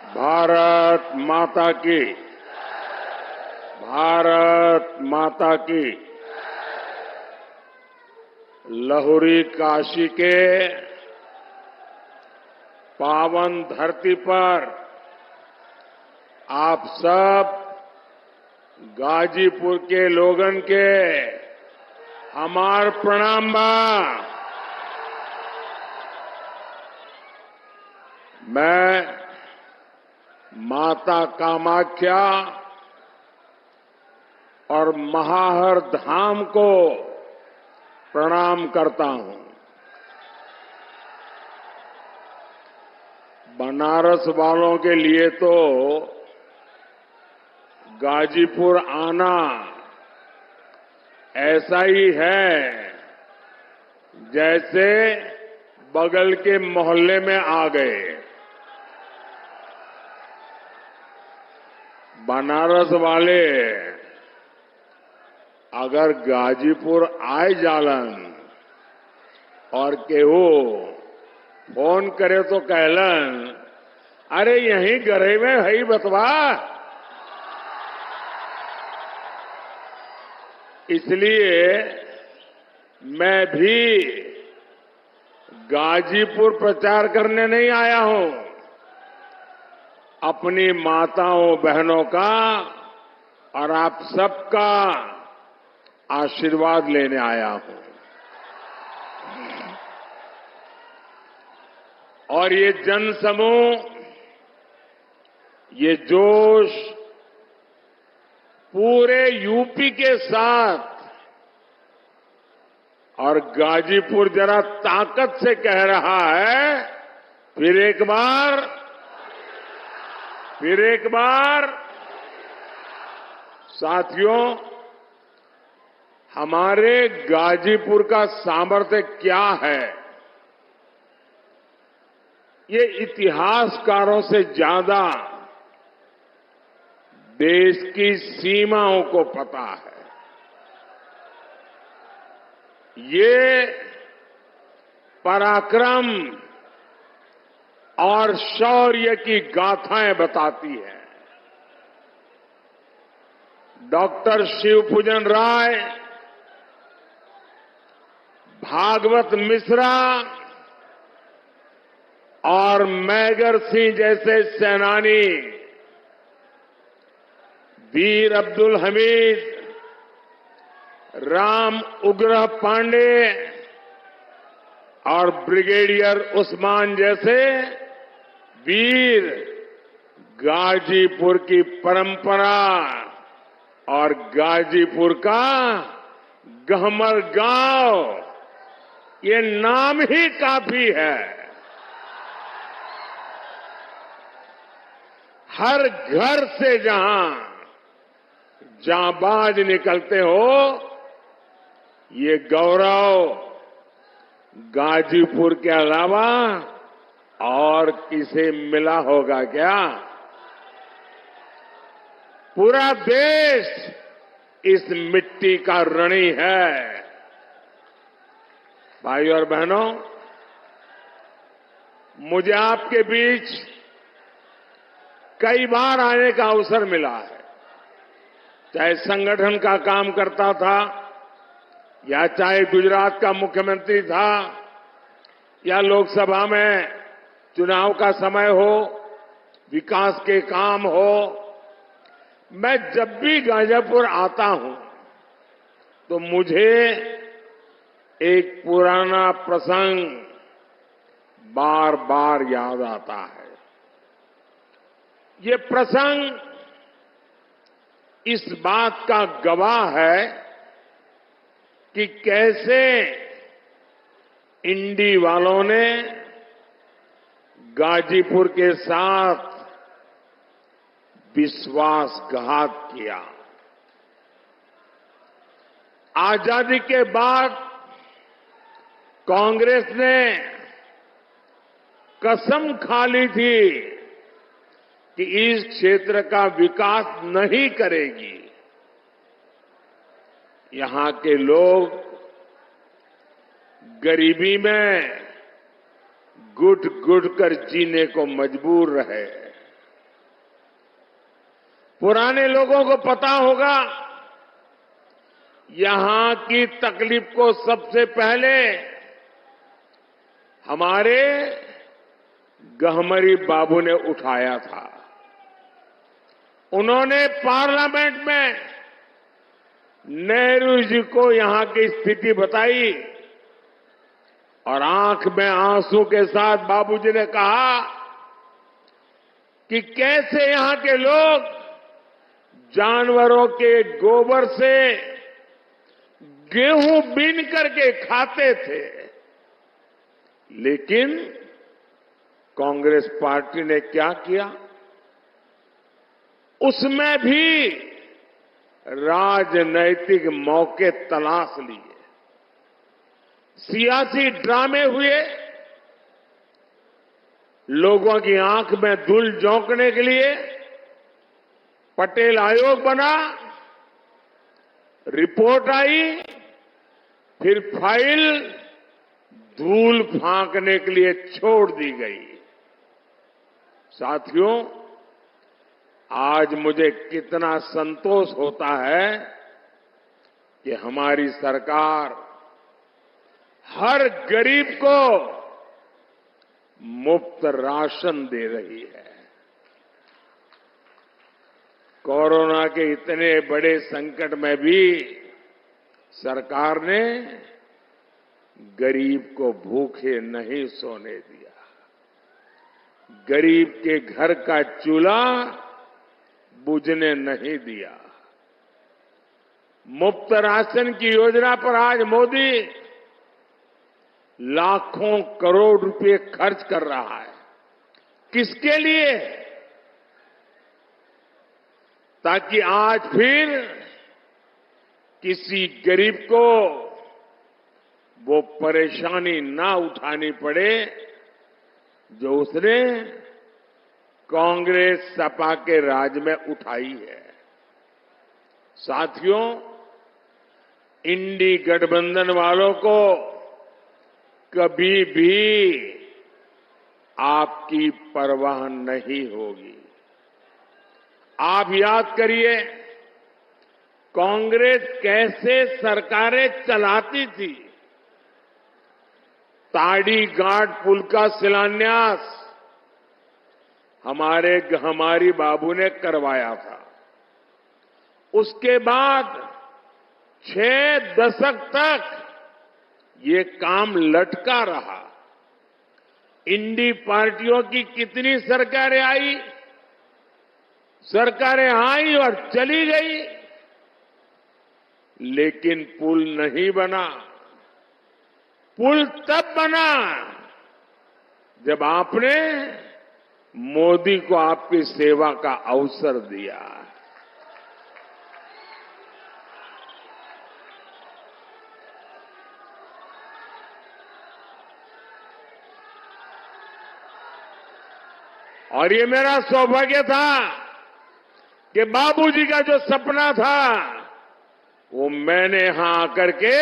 भारत माता की, भारत माता की। लहुरी काशी के पावन धरती पर आप सब गाजीपुर के लोगन के हमार प्रणाम बा। मैं माता कामाख्या और महाहर धाम को प्रणाम करता हूं। बनारस वालों के लिए तो गाजीपुर आना ऐसा ही है जैसे बगल के मोहल्ले में आ गए। बनारस वाले अगर गाजीपुर आए जालन और केहू फोन करे तो कहलन, अरे यहीं गरे में है बतवा। इसलिए मैं भी गाजीपुर प्रचार करने नहीं आया हूं, अपनी माताओं बहनों का और आप सबका आशीर्वाद लेने आया हूं। और ये जनसमूह, ये जोश पूरे यूपी के साथ, और गाजीपुर जरा ताकत से कह रहा है, फिर एक बार साथियों, हमारे गाजीपुर का सामर्थ्य क्या है, ये इतिहासकारों से ज्यादा देश की सीमाओं को पता है। ये पराक्रम और शौर्य की गाथाएं बताती है। डॉक्टर शिवपूजन राय, भागवत मिश्रा और मैगर सिंह जैसे सेनानी, वीर अब्दुल हमीद, राम उग्रह पांडे और ब्रिगेडियर उस्मान जैसे वीर गाजीपुर की परंपरा और गाजीपुर का गहमर गांव, ये नाम ही काफी है। हर घर से जहां जांबाज निकलते हो, ये गौरव गाजीपुर के अलावा और किसे मिला होगा क्या? पूरा देश इस मिट्टी का ऋणी है। भाइयों और बहनों, मुझे आपके बीच कई बार आने का अवसर मिला है, चाहे संगठन का काम करता था, या चाहे गुजरात का मुख्यमंत्री था, या लोकसभा में चुनाव का समय हो, विकास के काम हो। मैं जब भी गाजीपुर आता हूं तो मुझे एक पुराना प्रसंग बार बार याद आता है। ये प्रसंग इस बात का गवाह है कि कैसे इंडी वालों ने गाजीपुर के साथ विश्वासघात किया। आजादी के बाद कांग्रेस ने कसम खा ली थी कि इस क्षेत्र का विकास नहीं करेगी। यहां के लोग गरीबी में घुट घुट कर जीने को मजबूर रहे। पुराने लोगों को पता होगा, यहां की तकलीफ को सबसे पहले हमारे गहमरी बाबू ने उठाया था। उन्होंने पार्लियामेंट में नेहरू जी को यहां की स्थिति बताई और आंख में आंसू के साथ बाबूजी ने कहा कि कैसे यहां के लोग जानवरों के गोबर से गेहूं बीन करके खाते थे, लेकिन कांग्रेस पार्टी ने क्या किया, उसमें भी राजनैतिक मौके तलाश लिए, सियासी ड्रामे हुए, लोगों की आंख में धूल झोंकने के लिए पटेल आयोग बना, रिपोर्ट आई, फिर फाइल धूल फांकने के लिए छोड़ दी गई। साथियों, आज मुझे कितना संतोष होता है कि हमारी सरकार हर गरीब को मुफ्त राशन दे रही है। कोरोना के इतने बड़े संकट में भी सरकार ने गरीब को भूखे नहीं सोने दिया, गरीब के घर का चूल्हा बुझने नहीं दिया। मुफ्त राशन की योजना पर आज मोदी लाखों करोड़ रुपए खर्च कर रहा है। किसके लिए? ताकि आज फिर किसी गरीब को वो परेशानी ना उठानी पड़े जो उसने कांग्रेस सपा के राज में उठाई है। साथियों, इंडी गठबंधन वालों को कभी भी आपकी परवाह नहीं होगी। आप याद करिए, कांग्रेस कैसे सरकारें चलाती थी। ताड़ी घाट पुल का शिलान्यास हमारी बाबू ने करवाया था। उसके बाद 6 दशक तक ये काम लटका रहा। इंडी पार्टियों की कितनी सरकारें आई, सरकारें आई और चली गई, लेकिन पुल नहीं बना। पुल तब बना जब आपने मोदी को आपकी सेवा का अवसर दिया। और ये मेरा सौभाग्य था कि बाबूजी का जो सपना था वो मैंने यहां आकर के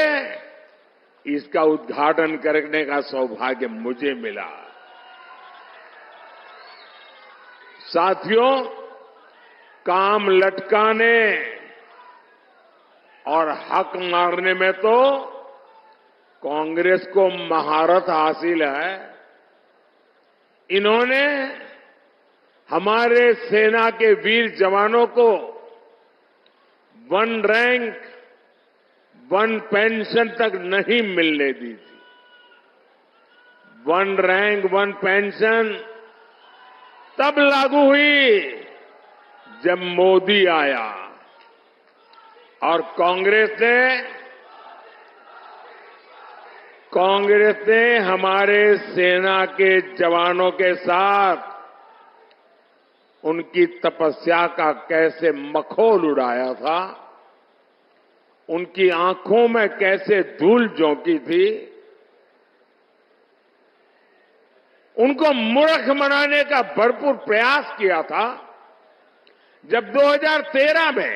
इसका उद्घाटन करने का सौभाग्य मुझे मिला। साथियों, काम लटकाने और हक मारने में तो कांग्रेस को महारत हासिल है। इन्होंने हमारे सेना के वीर जवानों को 1 रैंक 1 पेंशन तक नहीं मिलने दी थी। 1 रैंक 1 पेंशन तब लागू हुई जब मोदी आया और कांग्रेस ने हमारे सेना के जवानों के साथ उनकी तपस्या का कैसे मखौल उड़ाया था, उनकी आंखों में कैसे धूल झोंकी थी, उनको मूर्ख बनाने का भरपूर प्रयास किया था। जब 2013 में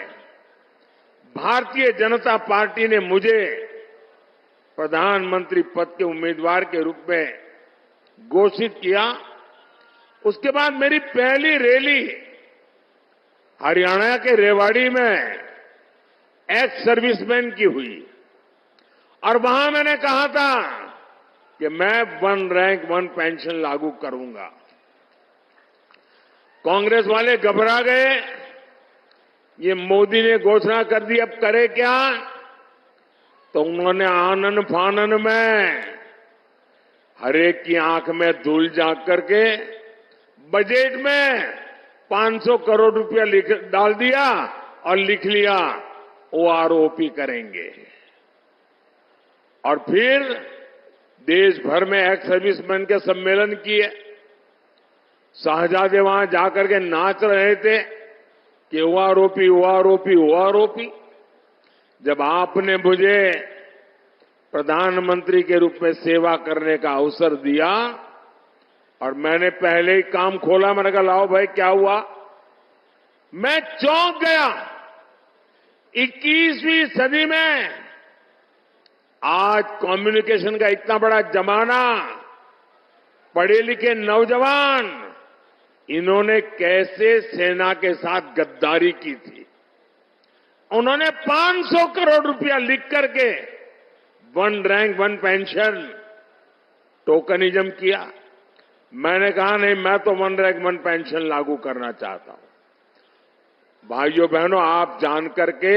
भारतीय जनता पार्टी ने मुझे प्रधानमंत्री पद के उम्मीदवार के रूप में घोषित किया, उसके बाद मेरी पहली रैली हरियाणा के रेवाड़ी में एक्स सर्विसमैन की हुई और वहां मैंने कहा था कि मैं वन रैंक वन पेंशन लागू करूंगा। कांग्रेस वाले घबरा गए, ये मोदी ने घोषणा कर दी, अब करे क्या? तो उन्होंने आनन फानन में हरेक की आंख में धूल झांक करके बजट में 500 करोड़ रुपया डाल दिया और लिख लिया ओआरओपी करेंगे। और फिर देश भर में एक्स सर्विसमैन के सम्मेलन किए। साहजादे वहां जाकर के नाच रहे थे कि ओआरओपी ओआरओपी ओआरओपी। जब आपने मुझे प्रधानमंत्री के रूप में सेवा करने का अवसर दिया और मैंने पहले ही काम खोला, मैंने कहा लाओ भाई क्या हुआ? मैं चौंक गया। 21वीं सदी में आज कम्युनिकेशन का इतना बड़ा जमाना, पढ़े लिखे नौजवान, इन्होंने कैसे सेना के साथ गद्दारी की थी। उन्होंने 500 करोड़ रुपया लिख करके one rank one pension tokenism किया। मैंने कहा नहीं, मैं तो वन रैंक वन पेंशन लागू करना चाहता हूं। भाइयों बहनों, आप जान करके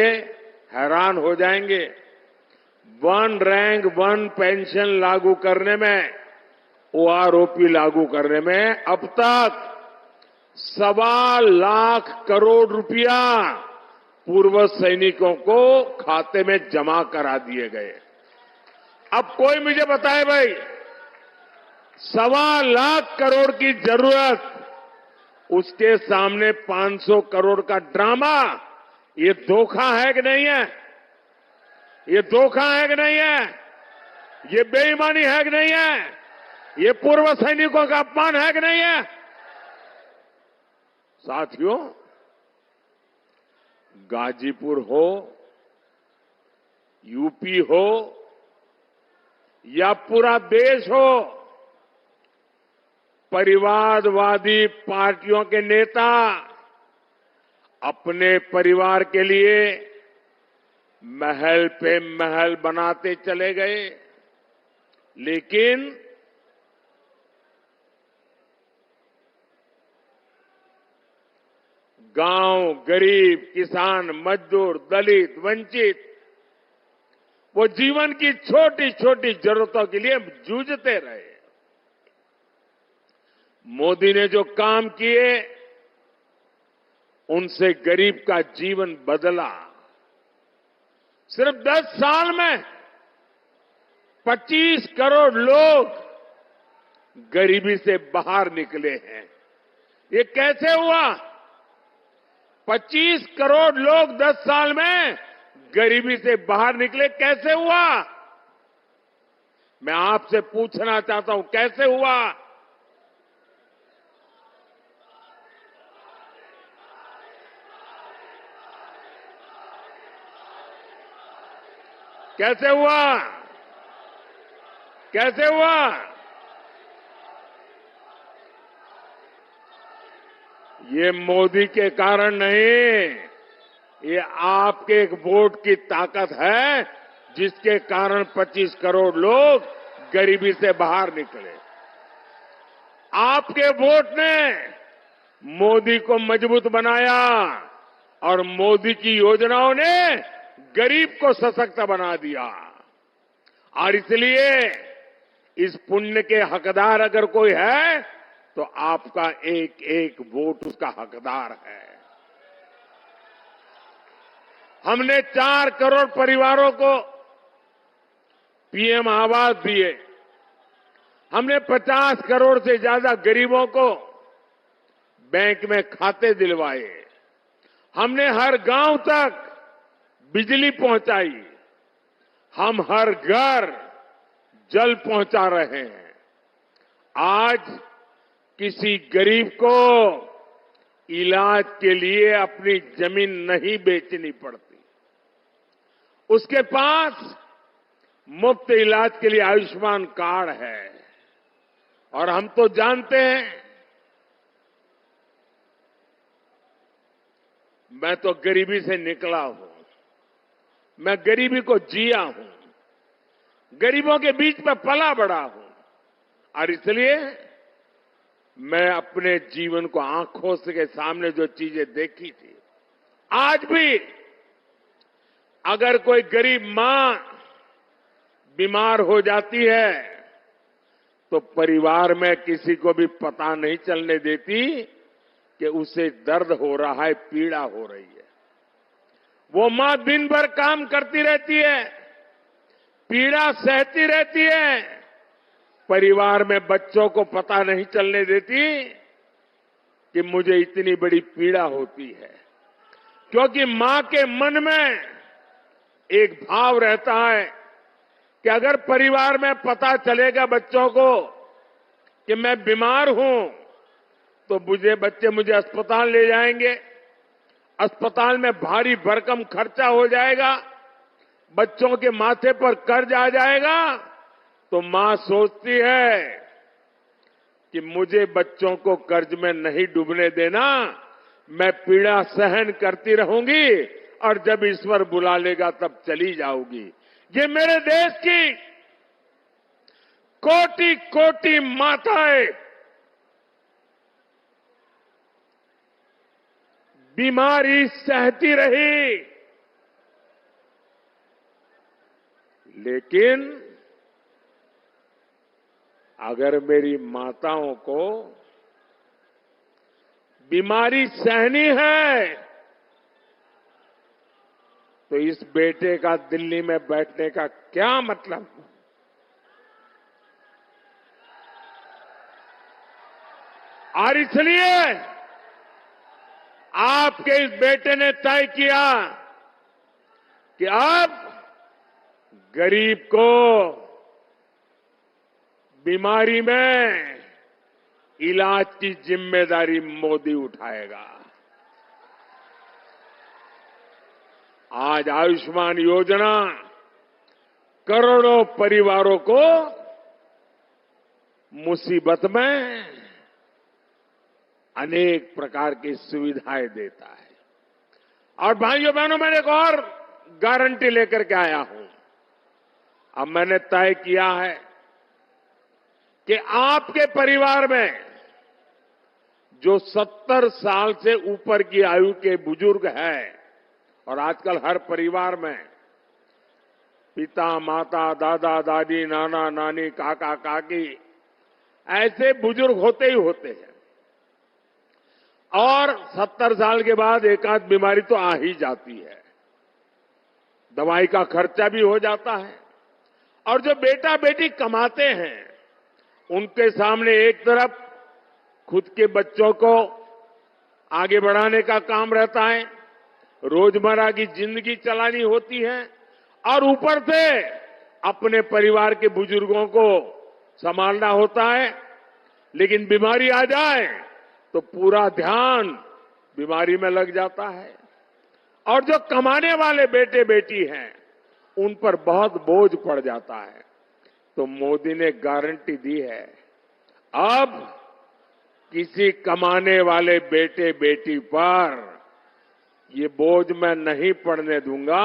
हैरान हो जाएंगे, वन रैंक वन पेंशन लागू करने में, ओआरओपी लागू करने में अब तक 1.25 लाख करोड़ रुपया पूर्व सैनिकों को खाते में जमा करा दिए गए। अब कोई मुझे बताए भाई, 1.25 लाख करोड़ की जरूरत, उसके सामने 500 करोड़ का ड्रामा, ये धोखा है कि नहीं है? ये धोखा है कि नहीं है? ये बेईमानी है कि नहीं है? ये पूर्व सैनिकों का अपमान है कि नहीं है? साथियों, गाजीपुर हो, यूपी हो या पूरा देश हो, परिवारवादी पार्टियों के नेता अपने परिवार के लिए महल पे महल बनाते चले गए, लेकिन गांव, गरीब, किसान, मजदूर, दलित, वंचित, वो जीवन की छोटी छोटी जरूरतों के लिए जूझते रहे। मोदी ने जो काम किए, उनसे गरीब का जीवन बदला। सिर्फ 10 साल में 25 करोड़ लोग गरीबी से बाहर निकले हैं। ये कैसे हुआ? 25 करोड़ लोग 10 साल में गरीबी से बाहर निकले, कैसे हुआ? मैं आपसे पूछना चाहता हूं, कैसे हुआ? कैसे हुआ? कैसे हुआ? ये मोदी के कारण नहीं, ये आपके एक वोट की ताकत है, जिसके कारण 25 करोड़ लोग गरीबी से बाहर निकले। आपके वोट ने मोदी को मजबूत बनाया और मोदी की योजनाओं ने गरीब को सशक्त बना दिया। और इसलिए इस पुण्य के हकदार अगर कोई है, तो आपका एक एक वोट उसका हकदार है। हमने 4 करोड़ परिवारों को पीएम आवास दिए। हमने 50 करोड़ से ज्यादा गरीबों को बैंक में खाते दिलवाए। हमने हर गांव तक बिजली पहुंचाई। हम हर घर जल पहुंचा रहे हैं। आज किसी गरीब को इलाज के लिए अपनी जमीन नहीं बेचनी पड़ती। उसके पास मुफ्त इलाज के लिए आयुष्मान कार्ड है। और हम तो जानते हैं मैं तो गरीबी से निकला हूं, मैं गरीबी को जिया हूं, गरीबों के बीच में पला बड़ा हूं और इसलिए मैं अपने जीवन को आंखों के सामने जो चीजें देखी थी, आज भी अगर कोई गरीब मां बीमार हो जाती है तो परिवार में किसी को भी पता नहीं चलने देती कि उसे दर्द हो रहा है, पीड़ा हो रही है। वो मां दिन भर काम करती रहती है, पीड़ा सहती रहती है, परिवार में बच्चों को पता नहीं चलने देती कि मुझे इतनी बड़ी पीड़ा होती है, क्योंकि मां के मन में एक भाव रहता है कि अगर परिवार में पता चलेगा बच्चों को कि मैं बीमार हूं तो बच्चे मुझे अस्पताल ले जाएंगे, अस्पताल में भारी भरकम खर्चा हो जाएगा, बच्चों के माथे पर कर्ज आ जाएगा, तो मां सोचती है कि मुझे बच्चों को कर्ज में नहीं डूबने देना, मैं पीड़ा सहन करती रहूंगी और जब ईश्वर बुला लेगा तब चली जाऊंगी। ये मेरे देश की कोटि कोटि माताएं बीमारी सहती रही, लेकिन अगर मेरी माताओं को बीमारी सहनी है तो इस बेटे का दिल्ली में बैठने का क्या मतलब? और इसलिए आपके इस बेटे ने तय किया कि अब गरीब को बीमारी में इलाज की जिम्मेदारी मोदी उठाएगा। आज आयुष्मान योजना करोड़ों परिवारों को मुसीबत में अनेक प्रकार की सुविधाएं देता है। और भाइयों बहनों, मैंने एक और गारंटी लेकर के आया हूं। अब मैंने तय किया है कि आपके परिवार में जो 70 साल से ऊपर की आयु के बुजुर्ग हैं, और आजकल हर परिवार में पिता, माता, दादा, दादी, नाना, नानी, काका, काकी ऐसे बुजुर्ग होते ही होते हैं, और 70 साल के बाद एक आध बीमारी तो आ ही जाती है, दवाई का खर्चा भी हो जाता है। और जो बेटा बेटी कमाते हैं उनके सामने एक तरफ खुद के बच्चों को आगे बढ़ाने का काम रहता है, रोजमर्रा की जिंदगी चलानी होती है, और ऊपर से अपने परिवार के बुजुर्गों को संभालना होता है। लेकिन बीमारी आ जाए तो पूरा ध्यान बीमारी में लग जाता है, और जो कमाने वाले बेटे बेटी हैं उन पर बहुत बोझ पड़ जाता है। तो मोदी ने गारंटी दी है, अब किसी कमाने वाले बेटे बेटी पर ये बोझ मैं नहीं पड़ने दूंगा।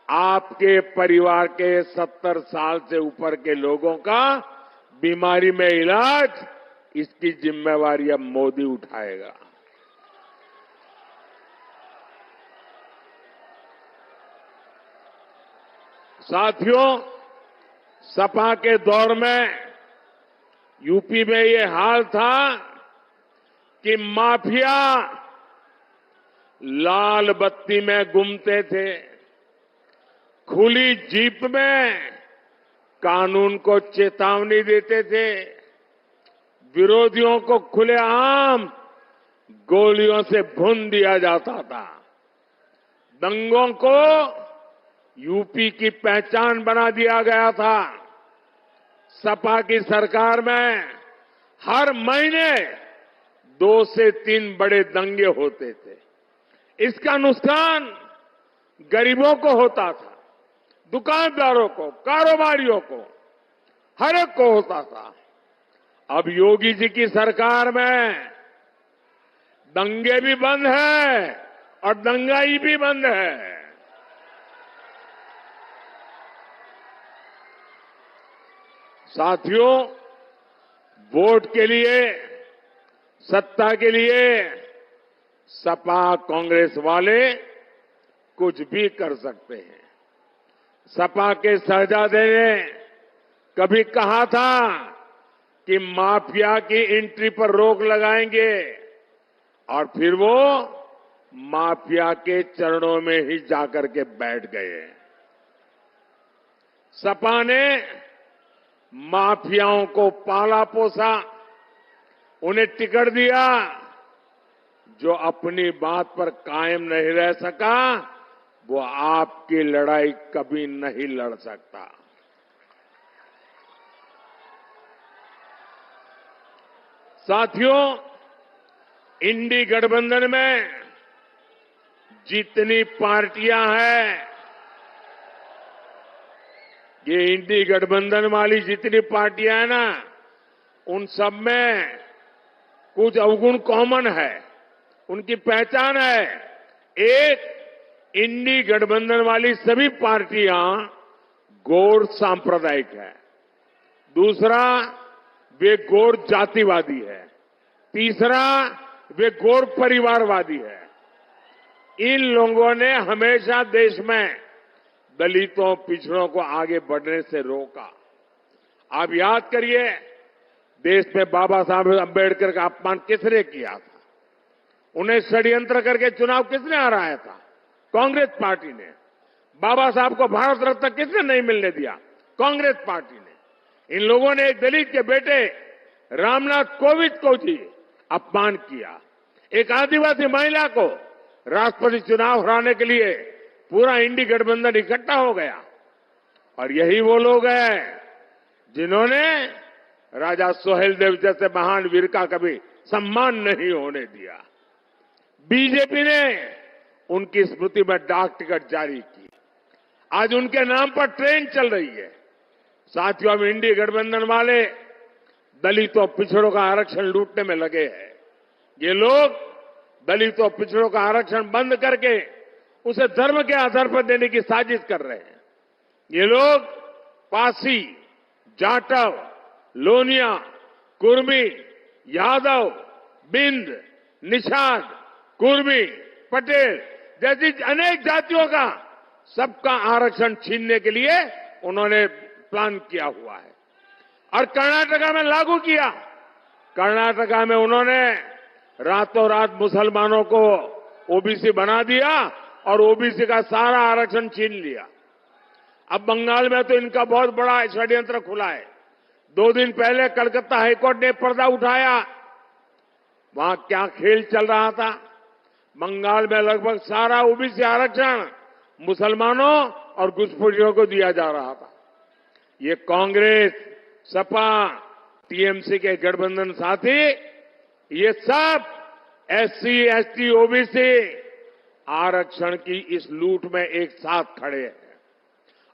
आपके परिवार के 70 साल से ऊपर के लोगों का बीमारी में इलाज, इसकी जिम्मेवारी अब मोदी उठाएगा। साथियों, सपा के दौर में यूपी में ये हाल था कि माफिया लाल बत्ती में घूमते थे, खुली जीप में कानून को चेतावनी देते थे, विरोधियों को खुलेआम गोलियों से भून दिया जाता था, दंगों को यूपी की पहचान बना दिया गया था। सपा की सरकार में हर महीने 2 से 3 बड़े दंगे होते थे। इसका नुकसान गरीबों को होता था, दुकानदारों को, कारोबारियों को, हर एक को होता था। अब योगी जी की सरकार में दंगे भी बंद हैं और दंगाई भी बंद है। साथियों, वोट के लिए, सत्ता के लिए सपा कांग्रेस वाले कुछ भी कर सकते हैं। सपा के शहजादे ने कभी कहा था कि माफिया की एंट्री पर रोक लगाएंगे और फिर वो माफिया के चरणों में ही जाकर के बैठ गए। सपा ने माफियाओं को पाला पोसा, उन्हें टिकट दिया। जो अपनी बात पर कायम नहीं रह सका वो आपकी लड़ाई कभी नहीं लड़ सकता। साथियों, इंडी गठबंधन में जितनी पार्टियां हैं, ये इंडी गठबंधन वाली जितनी पार्टियां हैं ना, उन सब में कुछ अवगुण कॉमन है, उनकी पहचान है। एक, इंडी गठबंधन वाली सभी पार्टियां गौर सांप्रदायिक है। दूसरा, वे गौर जातिवादी है। तीसरा, वे गौर परिवारवादी है। इन लोगों ने हमेशा देश में दलितों, पिछड़ों को आगे बढ़ने से रोका। आप याद करिए, देश में बाबा साहब अंबेडकर का अपमान किसने किया था? उन्हें षड्यंत्र करके चुनाव किसने हराया था? कांग्रेस पार्टी ने। बाबा साहब को भारत रत्न किसने नहीं मिलने दिया? कांग्रेस पार्टी ने। इन लोगों ने एक दलित के बेटे रामनाथ कोविंद को भी अपमान किया। एक आदिवासी महिला को राष्ट्रपति चुनाव हराने के लिए पूरा इंडी गठबंधन इकट्ठा हो गया। और यही वो लोग हैं जिन्होंने राजा सोहेलदेव जैसे महान वीर का कभी सम्मान नहीं होने दिया। बीजेपी ने उनकी स्मृति में डाक टिकट जारी की। आज उनके नाम पर ट्रेन चल रही है। साथियों, अब इंडी गठबंधन वाले दलितों, पिछड़ों का आरक्षण लूटने में लगे हैं। ये लोग दलितों, पिछड़ों का आरक्षण बंद करके उसे धर्म के आधार पर देने की साजिश कर रहे हैं। ये लोग पासी, जाटव, लोनिया, कुर्मी, यादव, बिंद, निषाद, कुर्मी, पटेल जैसी अनेक जातियों का सबका आरक्षण छीनने के लिए उन्होंने प्लान किया हुआ है और कर्नाटका में लागू किया। कर्नाटका में उन्होंने रातों रात मुसलमानों को ओबीसी बना दिया और ओबीसी का सारा आरक्षण छीन लिया। अब बंगाल में तो इनका बहुत बड़ा षड्यंत्र खुला है। 2 दिन पहले कलकत्ता हाईकोर्ट ने पर्दा उठाया। वहां क्या खेल चल रहा था? बंगाल में लगभग सारा ओबीसी आरक्षण मुसलमानों और घुसपैठियों को दिया जा रहा था। ये कांग्रेस, सपा, टीएमसी के गठबंधन साथी ये सब एससी, एसटी, ओबीसी आरक्षण की इस लूट में एक साथ खड़े हैं।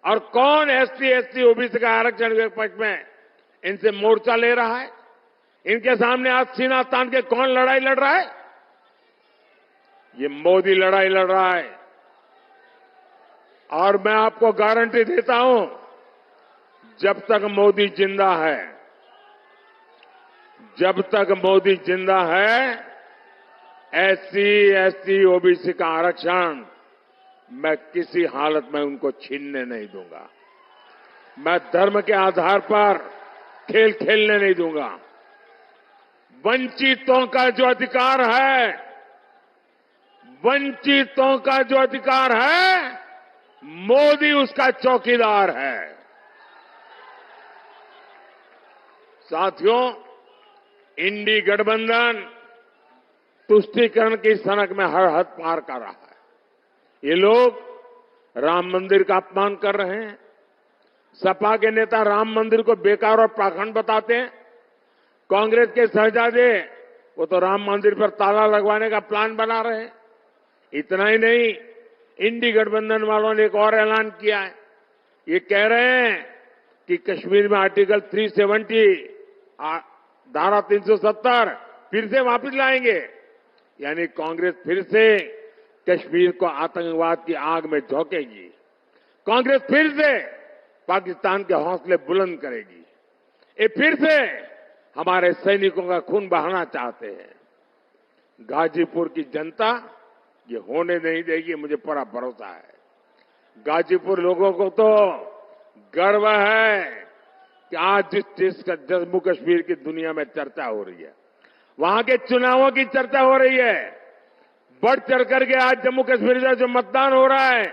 और कौन एससी, एसटी, ओबीसी का आरक्षण के पक्ष में इनसे मोर्चा ले रहा है? इनके सामने आज सीना तान के कौन लड़ाई लड़ रहा है? ये मोदी लड़ाई लड़ रहा है। और मैं आपको गारंटी देता हूं, जब तक मोदी जिंदा है, जब तक मोदी जिंदा है, एससी, एसटी, ओबीसी का आरक्षण मैं किसी हालत में उनको छीनने नहीं दूंगा। मैं धर्म के आधार पर खेल खेलने नहीं दूंगा। वंचितों का जो अधिकार है, वंचितों का जो अधिकार है, मोदी उसका चौकीदार है। साथियों, इंडी गठबंधन तुष्टीकरण की सनक में हर हद पार कर रहा है। ये लोग राम मंदिर का अपमान कर रहे हैं। सपा के नेता राम मंदिर को बेकार और पाखंड बताते हैं। कांग्रेस के शहजादे वो तो राम मंदिर पर ताला लगवाने का प्लान बना रहे हैं। इतना ही नहीं, इंडी गठबंधन वालों ने एक और ऐलान किया है। ये कह रहे हैं कि कश्मीर में आर्टिकल 370, धारा 370 फिर से वापस लाएंगे। यानी कांग्रेस फिर से कश्मीर को आतंकवाद की आग में झोंकेगी। कांग्रेस फिर से पाकिस्तान के हौसले बुलंद करेगी। ये फिर से हमारे सैनिकों का खून बहाना चाहते हैं। गाजीपुर की जनता ये होने नहीं देगी, मुझे पूरा भरोसा है। गाजीपुर लोगों को तो गर्व है कि आज जिस चीज का जम्मू कश्मीर की दुनिया में चर्चा हो रही है, वहां के चुनावों की चर्चा हो रही है, बढ़ चढ़ करके आज जम्मू कश्मीर का जो मतदान हो रहा है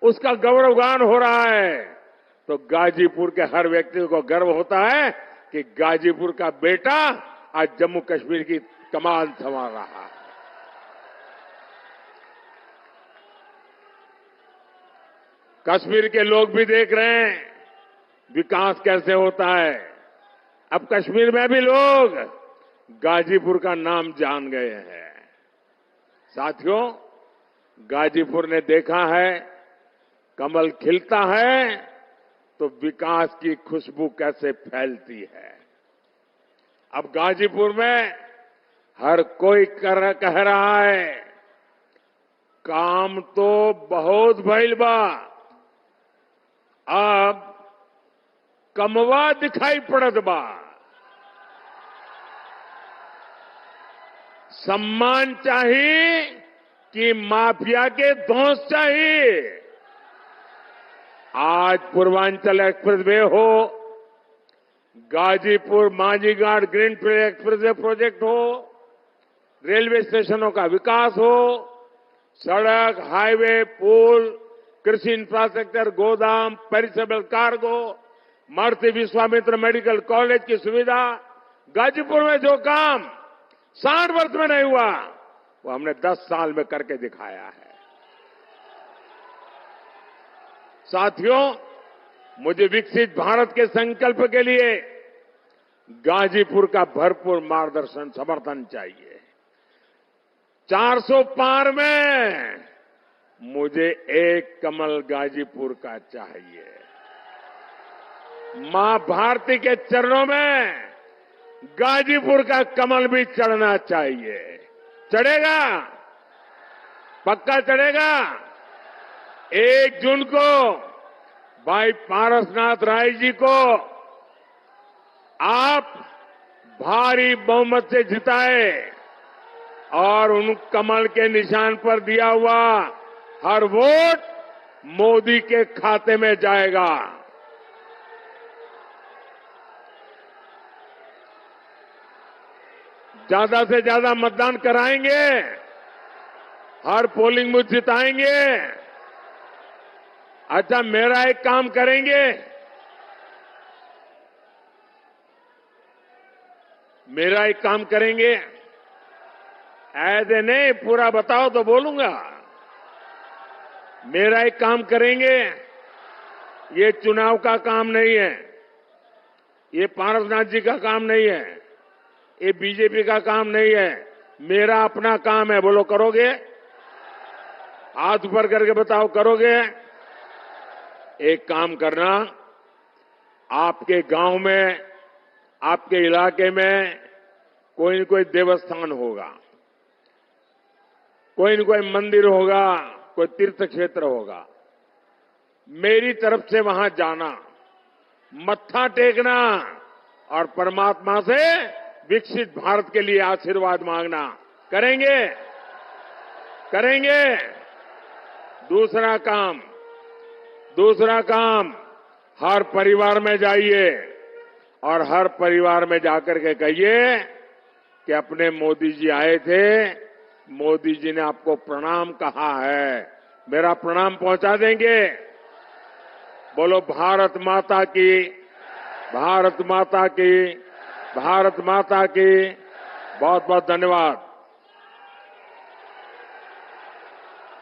उसका गौरवगान हो रहा है, तो गाजीपुर के हर व्यक्ति को गर्व होता है कि गाजीपुर का बेटा आज जम्मू कश्मीर की कमान संभाल रहा है। कश्मीर के लोग भी देख रहे हैं विकास कैसे होता है। अब कश्मीर में भी लोग गाजीपुर का नाम जान गए हैं। साथियों, गाजीपुर ने देखा है कमल खिलता है तो विकास की खुशबू कैसे फैलती है। अब गाजीपुर में हर कोई कह रहा है काम तो बहुत भइल बा, अब कमवा दिखाई पड़त बा। सम्मान चाहिए कि माफिया के धौंस चाहिए। आज पूर्वांचल एक्सप्रेसवे हो, गाजीपुर मांझीघाट ग्रीनफील्ड एक्सप्रेसवे प्रोजेक्ट हो, रेलवे स्टेशनों का विकास हो, सड़क, हाईवे, पुल, कृषि इंफ्रास्ट्रक्चर, गोदाम, पेरिसेबल कार्गो, महर्षि विश्वामित्र मेडिकल कॉलेज की सुविधा, गाजीपुर में जो काम 60 वर्ष में नहीं हुआ वो हमने 10 साल में करके दिखाया है। साथियों, मुझे विकसित भारत के संकल्प के लिए गाजीपुर का भरपूर मार्गदर्शन समर्थन चाहिए। 400 पार में मुझे एक कमल गाजीपुर का चाहिए। मां भारती के चरणों में गाजीपुर का कमल भी चढ़ना चाहिए। चढ़ेगा? पक्का चढ़ेगा? 1 जून को भाई पारसनाथ राय जी को आप भारी बहुमत से जिताए और उन कमल के निशान पर दिया हुआ हर वोट मोदी के खाते में जाएगा। ज्यादा से ज्यादा मतदान कराएंगे, हर पोलिंग बूथ जिताएंगे। अच्छा, मेरा एक काम करेंगे, मेरा एक काम करेंगे, ऐसे नहीं पूरा बताओ तो बोलूंगा। मेरा एक काम करेंगे, ये चुनाव का काम नहीं है, ये पारसनाथ जी का काम नहीं है, ये बीजेपी का काम नहीं है, मेरा अपना काम है। बोलो करोगे? हाथ ऊपर करके बताओ करोगे? एक काम करना, आपके गांव में, आपके इलाके में कोई न कोई देवस्थान होगा, कोई न कोई मंदिर होगा, कोई तीर्थ क्षेत्र होगा। मेरी तरफ से वहां जाना, मत्था टेकना और परमात्मा से विकसित भारत के लिए आशीर्वाद मांगना। करेंगे? करेंगे? दूसरा काम, हर परिवार में जाइए और हर परिवार में जाकर के कहिए कि अपने मोदी जी आए थे, मोदी जी ने आपको प्रणाम कहा है, मेरा प्रणाम पहुंचा देंगे। बोलो भारत माता की, भारत माता की, भारत माता की। बहुत बहुत धन्यवाद।